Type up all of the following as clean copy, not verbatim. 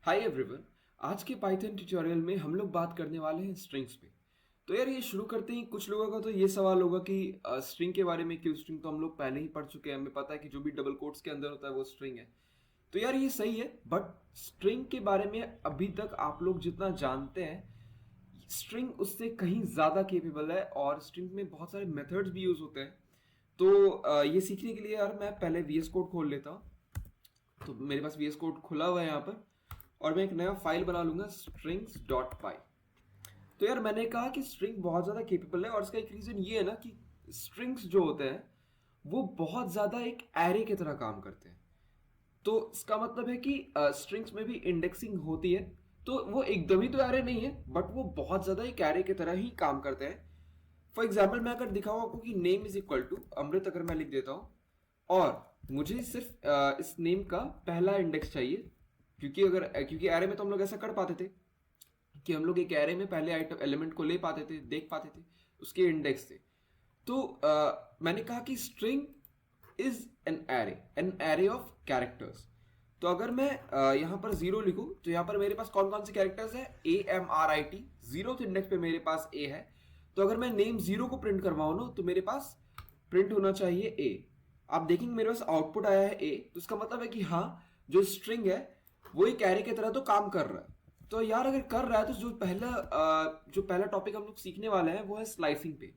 Hi everyone. आज के Python tutorial में हम लोग बात करने वाले हैं स्ट्रिंग्स पे। तो यार ये शुरू करते ही कुछ लोगों का तो ये सवाल होगा कि स्ट्रिंग के बारे में क्यों। स्ट्रिंग तो हम लोग पहले ही पढ़ चुके हैं, हमें पता है कि जो भी डबल कोट्स के अंदर होता है वो स्ट्रिंग है। तो यार ये सही है, बट स्ट्रिंग के बारे में अभी तक आप लोग जितना जानते हैं स्ट्रिंग उससे कहीं ज़्यादा केपेबल है और स्ट्रिंग में बहुत सारे मेथड्स भी यूज़ होते हैं। तो ये सीखने के लिए यार मैं पहले वीएस कोड खोल लेता हूँ। तो मेरे पास वीएस कोड खुला हुआ है यहाँ पर और मैं एक नया फाइल बना लूंगा strings.py। तो यार मैंने कहा कि स्ट्रिंग बहुत ज़्यादा केपेबल है और इसका एक रीज़न ये है ना कि स्ट्रिंग्स जो होते हैं वो बहुत ज़्यादा एक एरे की तरह काम करते हैं। तो इसका मतलब है कि स्ट्रिंग्स में भी इंडेक्सिंग होती है, तो वो एकदम ही तो एरे नहीं है, बट वो बहुत ज़्यादा एक एरे की तरह ही काम करते हैं। फॉर एग्जाम्पल मैं अगर दिखाऊँ आपको कि नेम इज इक्वल टू अमृत अगर मैं लिख देता हूँ और मुझे सिर्फ इस नेम का पहला इंडेक्स चाहिए, क्योंकि एरे में तो हम लोग ऐसा कर पाते थे कि हम लोग एक एरे में पहले आइटम एलिमेंट को ले पाते थे, देख पाते थे, उसके इंडेक्स से। तो मैंने कहा कि string is an array of characters. तो अगर मैं यहाँ पर जीरो लिखूं तो यहाँ पर मेरे पास कौन कौन से कैरेक्टर्स है, AMRIT। जीरो इंडेक्स पे मेरे पास ए है। तो अगर मैं नेम जीरो को प्रिंट करवाऊं ना तो मेरे पास प्रिंट होना चाहिए ए। आप देखेंगे मेरे पास आउटपुट आया है ए, तो इसका मतलब है कि हाँ, जो स्ट्रिंग है वो एक कैरे की तरह तो काम कर रहा है। तो यार अगर कर रहा है तो जो पहला टॉपिक हम लोग सीखने वाले हैं वो है स्लाइसिंग पे।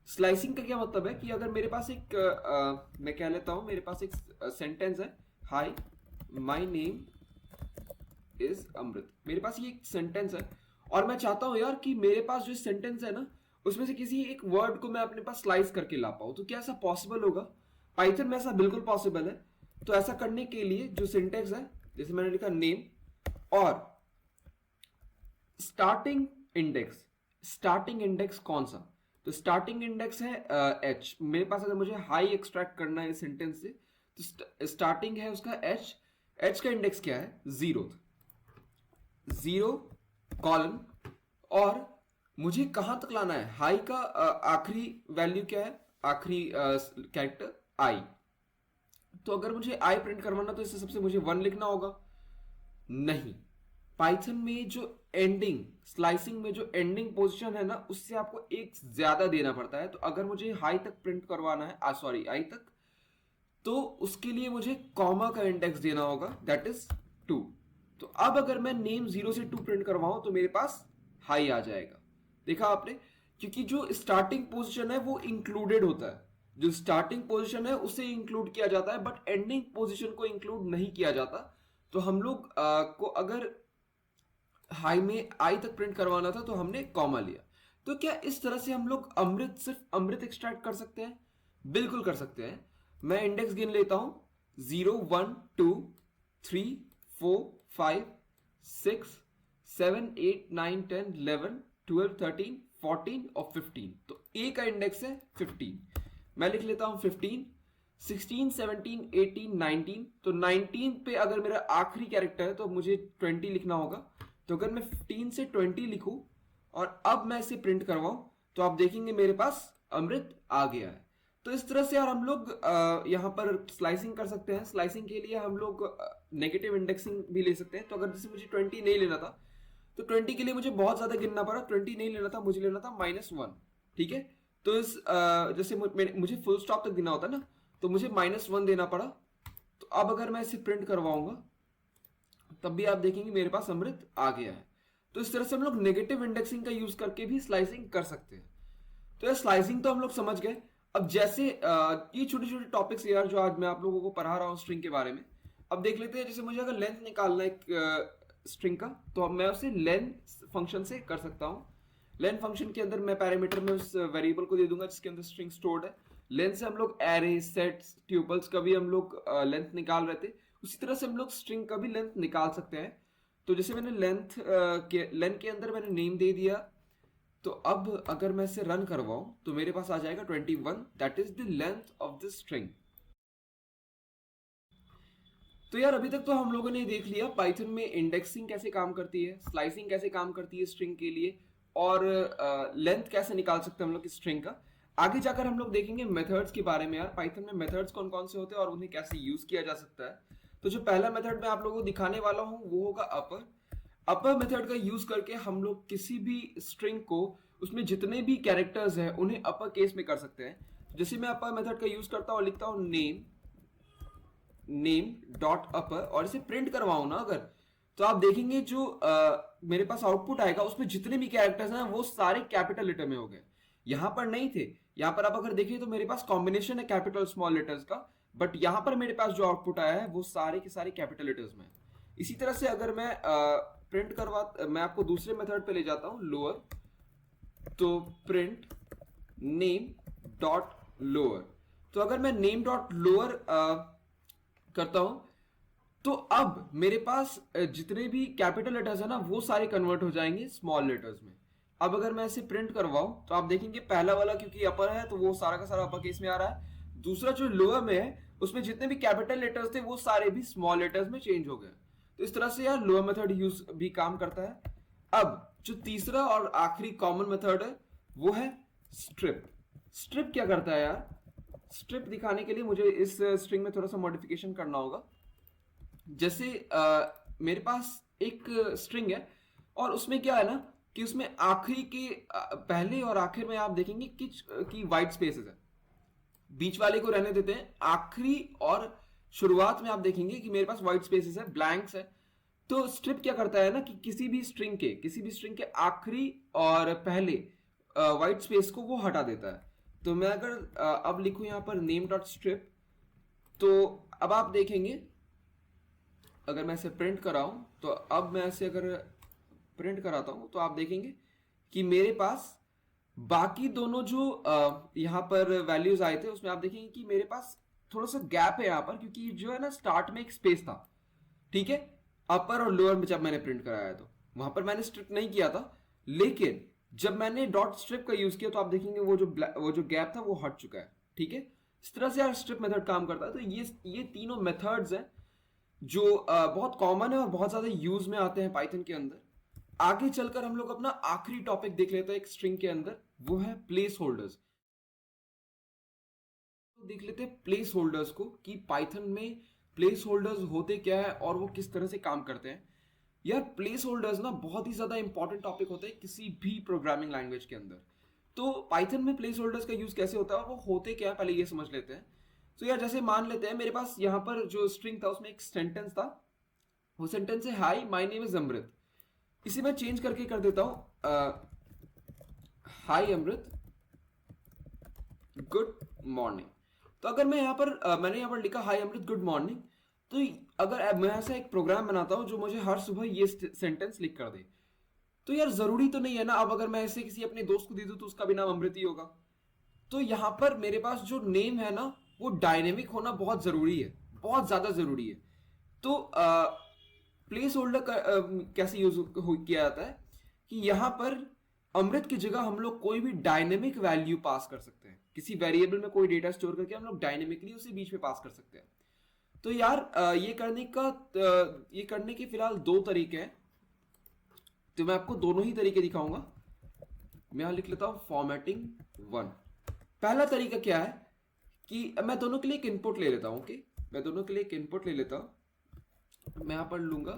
स्लाइसिंग का क्या मतलब है कि अगर मेरे पास एक मैं कह लेता हूं मेरे पास एक सेंटेंस है, हाय माय नेम इज अमृत। मेरे पास ये एक सेंटेंस है और मैं चाहता हूं यार कि मेरे पास जो सेंटेंस है ना उसमें से किसी एक वर्ड को मैं अपने पास स्लाइस करके ला पाऊं। तो क्या ऐसा पॉसिबल होगा? पाइथन में ऐसा बिल्कुल पॉसिबल है। तो ऐसा करने के लिए जो सिंटेक्स है, जैसे मैंने लिखा नेम और स्टार्टिंग इंडेक्स। स्टार्टिंग इंडेक्स कौन सा? तो स्टार्टिंग इंडेक्स है एच। मेरे पास अगर मुझे हाई एक्सट्रैक्ट करना है सेंटेंस से तो स्टार्टिंग है उसका एच। एच का इंडेक्स क्या है? जीरो। Zero colon. और मुझे कहां तक लाना है? हाई का आखिरी वैल्यू क्या है? आखिरी कैरेक्टर आई। तो अगर मुझे आई प्रिंट करवाना तो इससे सबसे मुझे वन लिखना होगा? नहीं। पाइथन में जो एंडिंग, स्लाइसिंग में जो एंडिंग पोजीशन है ना उससे आपको एक ज्यादा देना पड़ता है। तो अगर मुझे हाई तक प्रिंट करवाना है, सॉरी आई तक, तो उसके लिए मुझे कॉमा का इंडेक्स देना होगा, दैट इज टू। तो अब अगर मैं नेम जीरो से टू प्रिंट करवाऊं तो मेरे पास हाई आ जाएगा। देखा आपने? क्योंकि जो स्टार्टिंग पोजीशन है वो इंक्लूडेड होता है। जो स्टार्टिंग पोजीशन है उसे इंक्लूड किया जाता है बट एंडिंग पोजीशन को इंक्लूड नहीं किया जाता। तो हम लोग को अगर हाई में आई तक प्रिंट करवाना था तो हमने कॉमा लिया। तो क्या इस तरह से हम लोग अमृत, सिर्फ अमृत एक्सट्रैक्ट कर सकते हैं? बिल्कुल कर सकते हैं। मैं इंडेक्स गिन लेता हूं, 0, 1, 2, 3, 4, 5, 6, 7, 8, 9, 10, 11, 12, 13, 14 और 15। तो ए का इंडेक्स है 15। मैं लिख लेता हूं 15, 16, 17, 18, 19। तो 19 पे अगर मेरा आखिरी कैरेक्टर है तो मुझे 20 लिखना होगा। तो अगर मैं 15 से 20 लिखूं और अब मैं इसे प्रिंट करवाऊं तो आप देखेंगे मेरे पास अमृत आ गया है। तो इस तरह से यार हम लोग यहाँ पर स्लाइसिंग कर सकते हैं। स्लाइसिंग के लिए हम लोग नेगेटिव इंडेक्सिंग भी ले सकते हैं। तो अगर जैसे मुझे 20 नहीं लेना था तो 20 के लिए मुझे बहुत ज्यादा गिनना पड़ा। 20 नहीं लेना था, मुझे लेना था -1। ठीक है? तो इस जैसे मुझे फुल स्टॉप तक देना होता ना, तो मुझे -1 देना पड़ा। तो अब अगर मैं इसे प्रिंट करवाऊंगा तब भी आप देखेंगे मेरे पास अमृत आ गया है। तो इस तरह से हम लोग नेगेटिव इंडेक्सिंग का यूज करके भी स्लाइसिंग कर सकते हैं। तो यार स्लाइसिंग तो हम लोग समझ गए। अब जैसे ये छोटे छोटे टॉपिक्स यार जो आज मैं आप लोगों को पढ़ा रहा हूँ स्ट्रिंग के बारे में, अब देख लेते हैं। जैसे मुझे अगर लेंथ निकालना है एक स्ट्रिंग का तो अब मैं उसे लेन फंक्शन से कर सकता हूँ। लेन फंक्शन के अंदर मैं पैरामीटर में उस वेरिएबल को दे दूंगा जिसके अंदर स्ट्रिंग स्टोर्ड है। लेंथ से हम लोग एरे, सेट्स, ट्यूपल्स का भी हम लोग लेंथ निकाल रहे थे। उसी तरह से हम लोग स्ट्रिंग का भी लेंथ निकाल सकते हैं। तो जैसे मैंने लेंथ के अंदर मैंने नेम दे दिया। तो अब अगर मैं इसे रन करवाऊं तो मेरे पास आ जाएगा 21, that is the length of the string. तो यार अभी तक तो हम लोगों ने देख लिया पाइथन में इंडेक्सिंग कैसे काम करती है, स्लाइसिंग कैसे काम करती है स्ट्रिंग के लिए, और लेंथ कैसे निकाल सकते हैं हम लोग स्ट्रिंग का। आगे जाकर हम लोग देखेंगे मेथड्स के बारे में। यार पाइथन में मेथड्स कौन कौन से होते हैं और उन्हें कैसे यूज किया जा सकता है। तो जो पहला मेथड मैं आप लोगों को दिखाने वाला हूं वो होगा अपर। अपर मेथड का यूज करके हम लोग किसी भी स्ट्रिंग को, उसमें जितने भी कैरेक्टर्स हैं उन्हें अपर केस में कर सकते हैं। जैसे मैं अपर मेथड का यूज करता हूं, लिखता हूं नेम डॉट अपर और इसे प्रिंट करवाऊं ना अगर, तो आप देखेंगे जो मेरे पास आउटपुट आएगा उसमें जितने भी कैरेक्टर्स हैं वो सारे कैपिटल लेटर में हो गए। यहां पर नहीं थे, यहां पर आप अगर देखिए तो मेरे पास कॉम्बिनेशन है कैपिटल स्मॉल लेटर्स का, बट यहां पर मेरे पास जो आउटपुट आया है वो सारे के सारे कैपिटल लेटर्स में है। इसी तरह से अगर मैं प्रिंट करवा, मैं आपको दूसरे मेथड पे ले जाता हूं लोअर, तो प्रिंट नेम डॉट लोअर। तो अगर मैं नेम डॉट लोअर करता हूं तो अब मेरे पास जितने भी कैपिटल लेटर्स है ना वो सारे कन्वर्ट हो जाएंगे स्मॉल लेटर्स में। अब अगर मैं इसे प्रिंट करवाऊं तो आप देखेंगे पहला वाला क्योंकि अपर है तो वो सारा का सारा अपर केस में आ रहा है, दूसरा जो लोअर में है उसमें जितने भी कैपिटल लेटर्स थे वो सारे भी स्मॉल लेटर्स में चेंज हो गए। तो इस तरह से यार लोअर मेथड यूज भी काम करता है। अब जो तीसरा और आखिरी कॉमन मेथड है वो है स्ट्रिप। स्ट्रिप क्या करता है यार? स्ट्रिप दिखाने के लिए मुझे इस स्ट्रिंग में थोड़ा सा मॉडिफिकेशन करना होगा। जैसे मेरे पास एक स्ट्रिंग है और उसमें क्या है ना कि उसमें आखिरी के पहले और आखिर में आप देखेंगे कि वाइट स्पेसेस है, बीच वाले को रहने देते हैं, आखिरी और शुरुआत में आप देखेंगे कि मेरे पास व्हाइट स्पेसेस है, ब्लैंक्स है। तो स्ट्रिप क्या करता है ना कि किसी भी स्ट्रिंग के आखिरी और पहले व्हाइट स्पेस को वो हटा देता है। तो मैं अगर अब लिखूं यहां पर नेम डॉट स्ट्रिप, तो अब आप देखेंगे अगर मैं इसे प्रिंट कराऊं, तो अब मैं इसे अगर प्रिंट कराता हूं तो आप देखेंगे कि मेरे पास बाकी दोनों जो यहाँ पर वैल्यूज आए थे उसमें आप देखेंगे कि मेरे पास थोड़ा सा गैप है यहाँ पर, क्योंकि जो है ना स्टार्ट में एक स्पेस था, ठीक है, अपर और लोअर में जब मैंने प्रिंट कराया तो वहां पर मैंने स्ट्रिप नहीं किया था, लेकिन जब मैंने डॉट स्ट्रिप का यूज किया तो आप देखेंगे वो जो गैप था वो हट चुका है। ठीक है, इस तरह से यार स्ट्रिप मेथड काम करता है। तो ये तीनों मेथड्स हैं जो बहुत कॉमन है और बहुत ज्यादा यूज में आते हैं पाइथन के अंदर। आगे चलकर हम लोग अपना आखिरी टॉपिक देख लेते हैं एक स्ट्रिंग के अंदर, वो है प्लेस होल्डर्स। तो देख लेते हैं प्लेस होल्डर्स को कि पाइथन में प्लेस होल्डर्स होते क्या है और वो किस तरह से काम करते हैं। यार प्लेस होल्डर्स ना बहुत ही ज्यादा इंपॉर्टेंट टॉपिक होते हैं किसी भी प्रोग्रामिंग लैंग्वेज के अंदर। तो पाइथन में प्लेस होल्डर्स का यूज कैसे होता है और वो होते क्या है पहले ये समझ लेते हैं। तो यार जैसे मान लेते हैं मेरे पास यहाँ पर जो स्ट्रिंग था उसमें एक सेंटेंस था, वो सेंटेंस है हाई माय नेम इज अमृत। इसे मैं चेंज करके कर देता हूं हाई अमृत गुड मॉर्निंग। तो अगर मैं यहाँ पर मैंने यहाँ पर लिखा हाई अमृत गुड मॉर्निंग, तो अगर मैं ऐसा एक प्रोग्राम बनाता हूं जो मुझे हर सुबह ये सेंटेंस लिख कर दे, तो यार जरूरी तो नहीं है ना अब अगर मैं ऐसे किसी अपने दोस्त को दे दूं तो उसका भी नाम अमृत ही होगा। तो यहाँ पर मेरे पास जो नेम है ना वो डायनेमिक होना बहुत जरूरी है, बहुत ज्यादा जरूरी है। तो प्लेस होल्डर कैसे यूज किया जाता है कि यहाँ पर अमृत की जगह हम लोग कोई भी डायनेमिक वैल्यू पास कर सकते हैं, किसी वेरिएबल में कोई डेटा स्टोर करके हम लोग डायनेमिकली उसे बीच में पास कर सकते हैं। तो यार ये करने के फिलहाल दो तरीके हैं, तो मैं आपको दोनों ही तरीके दिखाऊंगा। मैं यहां लिख लेता हूं फॉर्मेटिंग 1। पहला तरीका क्या है कि मैं दोनों के लिए एक इनपुट ले लेता हूं। ओके, मैं दोनों के लिए एक इनपुट ले लेता हूं। मैं यहां पर लूंगा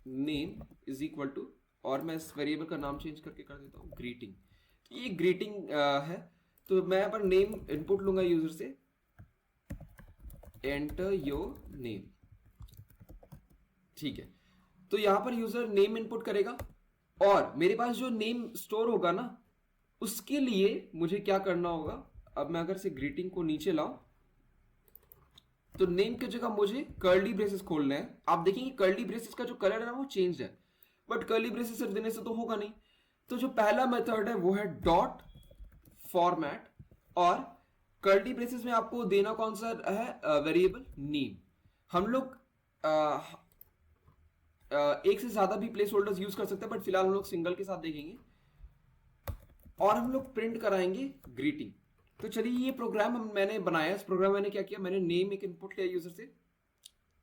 नेम इज इक्वल टू, और मैं इस वेरिएबल का नाम चेंज करके कर देता हूं ग्रीटिंग। तो ये ग्रीटिंग है, तो मैं यहाँ पर नेम इनपुट लूंगा यूजर से, एंटर योर नेम। ठीक है, तो यहां पर यूजर नेम इनपुट करेगा और मेरे पास जो नेम स्टोर होगा ना उसके लिए मुझे क्या करना होगा। अब मैं अगर से ग्रीटिंग को नीचे लाऊं तो नेम की जगह मुझे कर्ली ब्रेसेस खोलने हैं। आप देखेंगे कर्ली ब्रेसेस का जो कलर है ना वो चेंज है, बट कर्ली ब्रेसेस सिर्फ देने से तो होगा नहीं। तो जो पहला मेथड है वो है डॉट फॉर्मेट, और कर्ली ब्रेसेस में आपको देना कौन सा है वेरिएबल नेम। हम लोग एक से ज्यादा भी प्लेस होल्डर्स यूज कर सकते हैं, बट फिलहाल हम लोग सिंगल के साथ देखेंगे और हम लोग प्रिंट कराएंगे ग्रीटिंग। तो चलिए ये प्रोग्राम मैंने बनाया। इस प्रोग्राम मैंने क्या किया, मैंने नेम एक इनपुट लिया यूजर से,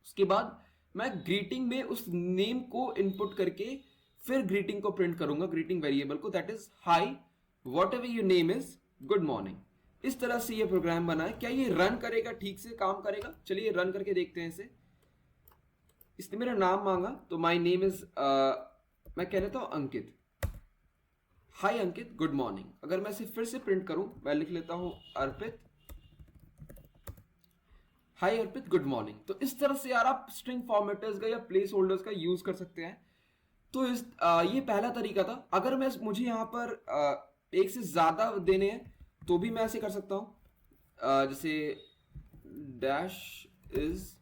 उसके बाद मैं ग्रीटिंग में उस नेम को इनपुट करके फिर ग्रीटिंग को प्रिंट करूंगा, ग्रीटिंग वेरिएबल को, that is high what ever your name is good morning. इस तरह से ये प्रोग्राम बना है। क्या ये रन करेगा, ठीक से काम करेगा? चलिए रन करके देखते हैं इसे। इसने मेरा नाम मांगा तो माई नेम इज, मैं कह लेता हूं अंकित। हाय अंकित, गुड मॉर्निंग। अगर मैं इसे फिर से प्रिंट करूं, मैं लिख लेता हूं अर्पित, हाय अर्पित, गुड मॉर्निंग। तो इस तरह से यार आप स्ट्रिंग फॉर्मेटर्स का या प्लेस होल्डर्स का यूज कर सकते हैं। तो ये पहला तरीका था। अगर मुझे यहाँ पर एक से ज्यादा देने हैं तो भी मैं ऐसे कर सकता हूं, जैसे dash is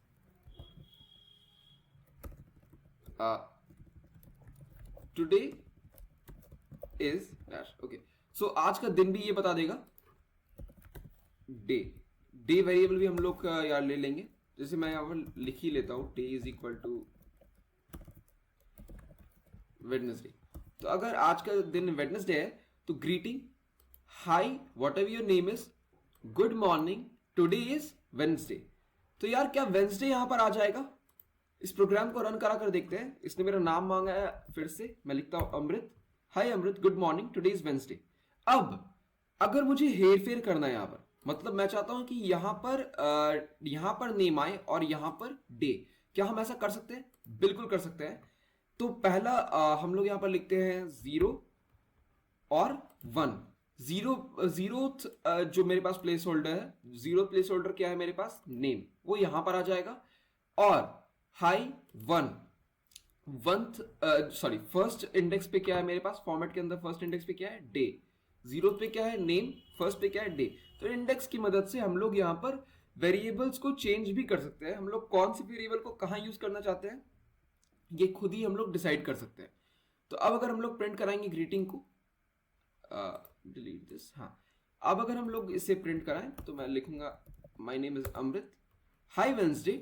today is dash. Okay, so आज का दिन भी ये बता देगा, डे। डे वेरिएबल भी हम लोग यार ले लेंगे। जैसे मैं यहाँ पर लिख ही लेता हूँ, day is equal to Wednesday. तो अगर आज का दिन वेडनेसडे है तो greeting, hi whatever your name is, good morning, today is Wednesday. तो यार क्या वेडनेसडे यहां पर आ जाएगा? इस प्रोग्राम को रन करा कर देखते हैं। इसने मेरा नाम मांगा है, फिर से मैं लिखता हूं Amrit, hi Amrit, good morning, today is Wednesday. अब अगर मुझे हेर फेर करना है यहां पर, मतलब मैं चाहता हूं कि यहां पर नेम आए और यहां पर डे, क्या हम ऐसा कर सकते हैं? बिल्कुल कर सकते हैं। तो पहला हम लोग यहां पर लिखते हैं 0 और 1। जीरो जो मेरे पास प्लेस होल्डर है, जीरो प्लेस होल्डर क्या है मेरे पास? नेम, वो यहां पर आ जाएगा। और हाई 1 फर्स्ट इंडेक्स पे क्या है मेरे पास? फॉर्मेट के अंदर फर्स्ट इंडेक्स पे क्या है? डे। जीरो पे क्या है? नेम। फर्स्ट पे क्या है? डे। तो इंडेक्स की मदद से हम लोग यहाँ पर वेरिएबल्स को चेंज भी कर सकते हैं। हम लोग कौन सी वेरिएबल को कहाँ यूज करना चाहते हैं ये खुद ही हम लोग डिसाइड कर सकते हैं। तो अब अगर हम लोग प्रिंट कराएंगे ग्रीटिंग को, डिलीट दिस, हाँ, अब अगर हम लोग इसे प्रिंट कराएं तो मैं लिखूंगा my name is Amrit, hi Wednesday,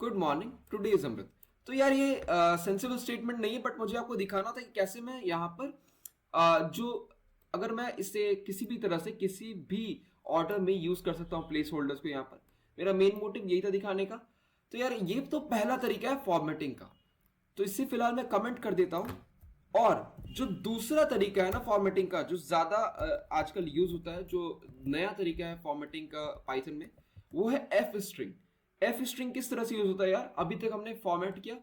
good morning, today is Amrit. तो यार ये सेंसिबल स्टेटमेंट नहीं है, बट मुझे आपको दिखाना था कि कैसे मैं यहाँ पर जो अगर मैं इसे किसी भी तरह से किसी भी ऑर्डर में यूज कर सकता हूँ प्लेस होल्डर्स को। यहाँ पर मेरा मेन मोटिव यही था दिखाने का। तो यार ये तो पहला तरीका है फॉर्मेटिंग का, तो इससे फिलहाल मैं कमेंट कर देता हूं। और जो दूसरा तरीका है ना फॉर्मेटिंग का, जो ज्यादा आजकल यूज होता है, जो नया तरीका है फॉर्मेटिंग का पाइथन में, वो है एफ स्ट्रिंग। एफ स्ट्रिंग किस तरह से यूज होता है यार? अभी तक हमने फॉर्मेट किया,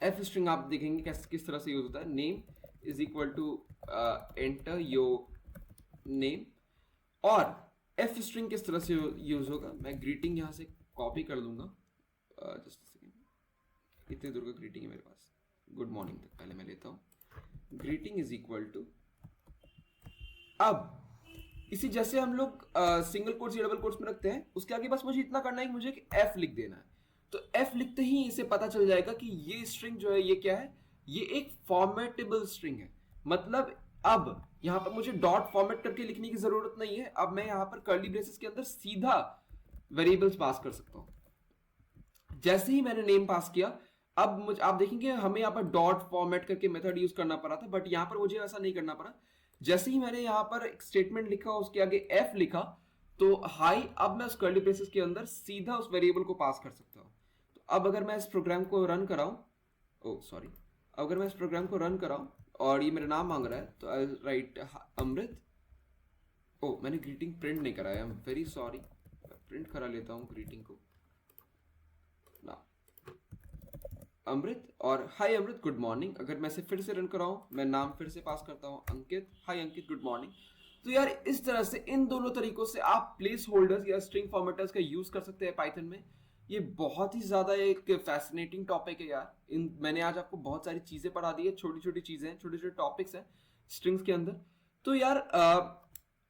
एफ स्ट्रिंग आप देखेंगे किस तरह से यूज होता है। Name is equal to enter your name. और एफ स्ट्रिंग किस तरह से यूज होगा? मैं ग्रीटिंग यहां से कॉपी कर लूंगा, जस्ट इतने दूर का ग्रीटिंग है मेरे पास, गुड मॉर्निंग तक पहले मैं लेता हूं। ग्रीटिंग इज इक्वल टू, अब इसी जैसे हम लोग सिंगल कोट्स या डबल कोट्स में रखते हैं, उसके आगे बस मुझे इतना करना है कि मुझे एक एफ लिख देना है। तो एफ लिखते ही इसे पता चल जाएगा कि ये स्ट्रिंग जो है ये क्या है? ये एक फॉर्मेटेबल स्ट्रिंग है। मतलब अब यहां पर मुझे डॉट फॉर्मेट करके लिखने की जरूरत नहीं है। अब मैं यहां पर कर्ली ब्रेसेस के अंदर सीधा वेरिएबल्स पास कर सकता हूं। जैसे ही मैंने नेम पास किया, अब मुझे आप देखेंगे हमें यहाँ पर डॉट फॉर्मेट करके मेथड यूज करना पड़ा था, बट यहाँ पर मुझे ऐसा नहीं करना पड़ा। जैसे ही मैंने यहाँ पर एक स्टेटमेंट लिखा, उसके आगे एफ लिखा, तो हाई, अब मैं उस कर्ली ब्रेसेस के अंदर सीधा उस वेरिएबल को पास कर सकता हूँ। तो अब अगर मैं इस प्रोग्राम को रन कराऊं, अगर मैं इस प्रोग्राम को रन कराऊं और ये मेरा नाम मांग रहा है, तो आई राइट अमृत। मैंने ग्रीटिंग प्रिंट नहीं कराया, I am very sorry. Print करा लेता हूँ ग्रीटिंग को ना, अमृत, और हाय अमृत, गुड मॉर्निंग। अगर मैं इसे फिर से रन कराऊं, मैं नाम फिर से पास करता हूं अंकित, हाय अंकित, गुड मॉर्निंग। तो यार इस तरह से इन दोनों तरीकों से आप प्लेस होल्डर्स या स्ट्रिंग फॉर्मेटर्स का यूज कर सकते हैं पाइथन में। ये बहुत ही ज्यादा एक फैसिनेटिंग टॉपिक है यार। मैंने आज आपको बहुत सारी चीजें पढ़ा दी है, छोटी छोटी चीजें हैं, छोटे छोटे टॉपिक्स हैं स्ट्रिंग्स के अंदर। तो यार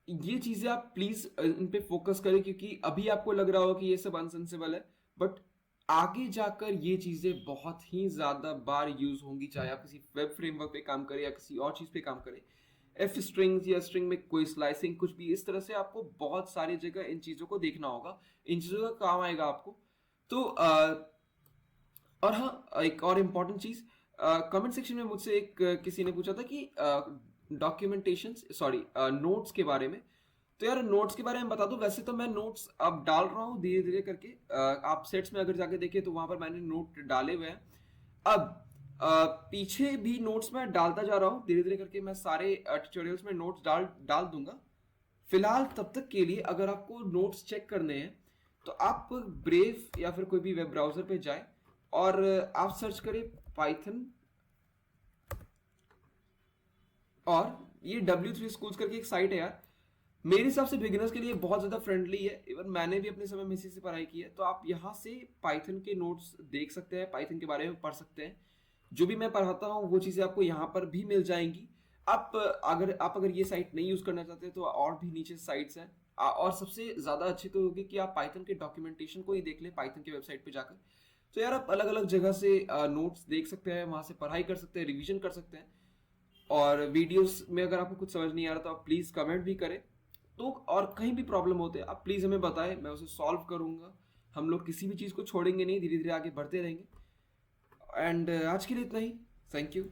ये चीजें आप प्लीज इन पे फोकस करें, क्योंकि अभी आपको लग रहा होगा कि ये सब अनसेंसिबल है, बट आगे जाकर ये चीजें बहुत ही ज्यादा बार यूज होंगी, चाहे आप किसी वेब फ्रेमवर्क पे काम करें या किसी और चीज पे काम करें। एफ स्ट्रिंग्स या स्ट्रिंग में कोई स्लाइसिंग, कुछ भी इस तरह से आपको बहुत सारी जगह इन चीजों को देखना होगा, इन चीजों का काम आएगा आपको। तो और हाँ, एक और इम्पॉर्टेंट चीज, कमेंट सेक्शन में मुझसे किसी ने पूछा था कि डॉक्यूमेंटेशन, नोट्स के बारे में। तो यार नोट्स के बारे में बता दूं, वैसे तो मैं नोट्स अब डाल रहा हूँ धीरे धीरे करके। आप सेट्स में अगर जाके देखें तो वहां पर मैंने नोट डाले हुए हैं। अब पीछे भी नोट्स में डालता जा रहा हूँ धीरे धीरे करके। मैं सारे ट्यूटोरियल्स में नोट्स डाल दूंगा। फिलहाल तब तक के लिए अगर आपको नोट्स चेक करने हैं तो आप ब्रेव या फिर कोई भी वेब ब्राउजर पे जाएं और आप सर्च करें पाइथन, और ये W3 स्कूल्स करके एक साइट है यार, मेरे हिसाब से बिगिनर्स के लिए बहुत ज़्यादा फ्रेंडली है। इवन मैंने भी अपने समय में इसी से पढ़ाई की है। तो आप यहाँ से पाइथन के नोट्स देख सकते हैं, पाइथन के बारे में पढ़ सकते हैं। जो भी मैं पढ़ाता हूँ वो चीज़ें आपको यहाँ पर भी मिल जाएंगी। आप अगर ये साइट नहीं यूज़ करना चाहते तो और भी नीचे साइट्स हैं। और सबसे ज़्यादा अच्छी तो होगी कि आप पाइथन के डॉक्यूमेंटेशन को ही देख लें पाइथन की वेबसाइट पर जाकर। तो यार आप अलग अलग जगह से नोट्स देख सकते हैं, वहाँ से पढ़ाई कर सकते हैं, रिविजन कर सकते हैं। और वीडियोस में अगर आपको कुछ समझ नहीं आ रहा तो आप प्लीज़ कमेंट भी करें। तो और कहीं भी प्रॉब्लम होते हैं आप प्लीज़ हमें बताएं, मैं उसे सॉल्व करूंगा। हम लोग किसी भी चीज़ को छोड़ेंगे नहीं, धीरे धीरे आगे बढ़ते रहेंगे। एंड आज के लिए इतना ही। Thank you.